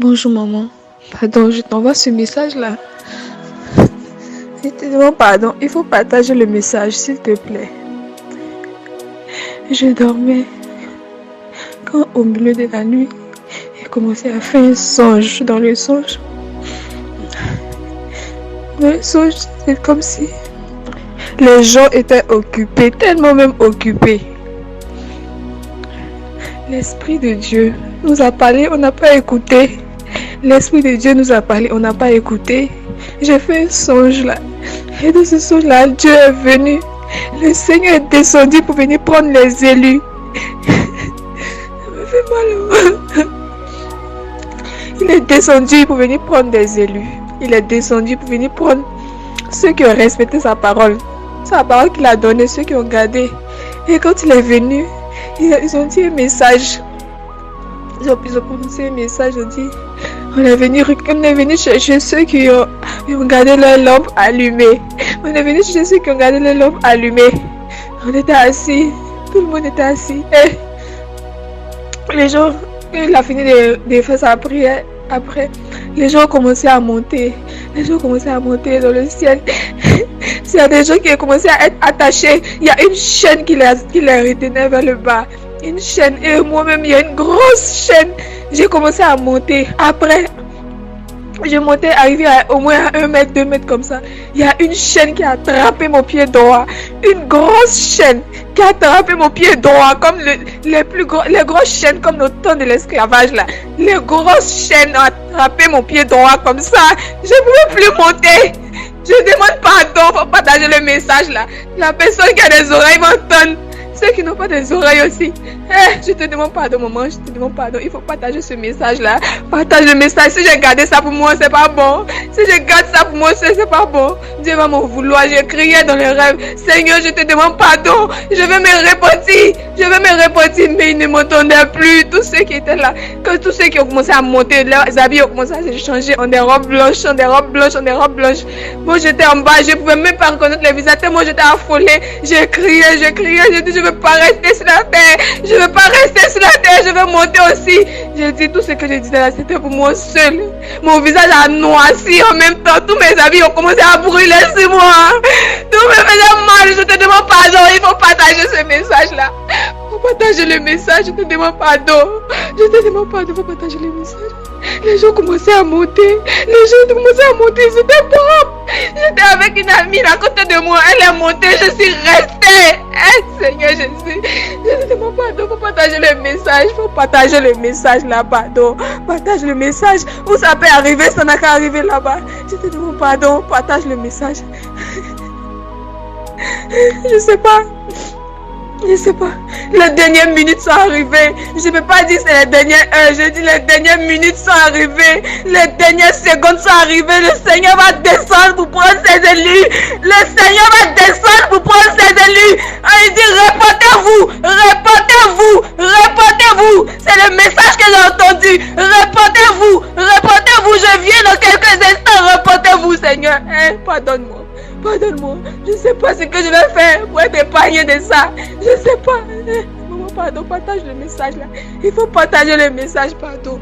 Bonjour maman. Pardon, je t'envoie ce message-là. Je te demande pardon. Il faut partager le message, s'il te plaît. Je dormais. Quand au milieu de la nuit, j'ai commencé à faire un songe. Dans le songe, c'est comme si les gens étaient occupés, tellement même occupés. L'Esprit de Dieu nous a parlé, on n'a pas écouté. L'Esprit de Dieu nous a parlé, on n'a pas écouté. J'ai fait un songe là. Et dans ce songe-là, Dieu est venu. Le Seigneur est descendu pour venir prendre les élus. Ça me fait mal. Il est descendu pour venir prendre des élus. Il est descendu pour venir prendre ceux qui ont respecté sa parole. Sa parole qu'il a donnée, ceux qui ont gardé. Et quand il est venu, ils ont dit un message. Ils ont prononcé un message, ils ont dit, on est venu chercher ceux qui ont gardé leur lampe allumée. On est venu chercher ceux qui ont gardé leur lampe allumée. On était assis, tout le monde était assis. Et les gens, il a fini de faire sa prière. Après, les gens ont commencé à monter. Les gens ont commencé à monter dans le ciel. Il y a des gens qui ont commencé à être attachés. Il y a une chaîne qui les retenait vers le bas. Une chaîne. Et moi-même, il y a une grosse chaîne. J'ai commencé à monter. Après, je montais, arrivé à au moins 1 mètre, 2 mètres comme ça. Il y a une chaîne qui a attrapé mon pied droit. Une grosse chaîne qui a attrapé mon pied droit. Comme les grosses chaînes comme au temps de l'esclavage là. Les grosses chaînes ont attrapé mon pied droit comme ça. Je ne pouvais plus monter. Je demande pardon pour partager le message là. La personne qui a des oreilles m'entend. Ceux qui n'ont pas des oreilles aussi. Je te demande pardon, maman. Je te demande pardon. Il faut partager ce message-là. Partage le message. Si j'ai gardé ça pour moi, c'est pas bon. Si je garde ça pour moi, c'est pas bon. Dieu va m'en vouloir. J'ai crié dans les rêves. Seigneur, je te demande pardon. Je vais me repentir. Je vais me repentir. Mais ils ne m'entendaient plus. Tous ceux qui étaient là. Tous ceux qui ont commencé à monter. Leurs habits ont commencé à se changer en des robes blanches, en des robes blanches, en des robes blanches. Moi, j'étais en bas. Je ne pouvais même pas reconnaître les visages. Moi, j'étais affolée. J'ai crié. J'ai dit, je ne veux pas rester sur la terre. Je ne veux pas rester sur la terre. Je veux monter aussi. J'ai dit tout ce que je disais là, c'était pour moi seul. Mon visage a noirci en même temps. Tous mes habits ont commencé à brûler sur moi. Tout me faisait mal. Je te demande pardon. Il faut partager ce message là. Il faut partager le message. Je te demande pardon. Je te demande pardon. Il faut partager le message. Les gens commençaient à monter. Les gens commençaient à monter. C'était bon. J'étais avec une amie à côté de moi. Elle est montée. Je suis restée. Seigneur Jésus. Je te demande pardon. Il faut partager le message. Il faut partager le message là. Pardon. Partage le message. Où ça peut arriver, ça n'a qu'à arriver là-bas. Je te demande pardon. Partage le message. Je sais pas. Je sais pas. Les dernières minutes sont arrivées. Je ne peux pas dire c'est les dernières heures. Je dis les dernières minutes sont arrivées. Les dernières secondes sont arrivées. Le Seigneur va descendre pour prendre ses élus. Le Seigneur va descendre pour prendre ses élus. Il dit répondez-vous. Répondez-vous. Répondez-vous. C'est le message que j'ai entendu. Répondez-vous. Répondez-vous. Je viens dans quelques instants. Répondez-vous, Seigneur. Pardonne-moi. Pardonne-moi. Je ne sais pas ce que je vais faire pour être épargné de ça. Je ne sais pas. Maman, pardon, partage le message là. Il faut partager le message, pardon.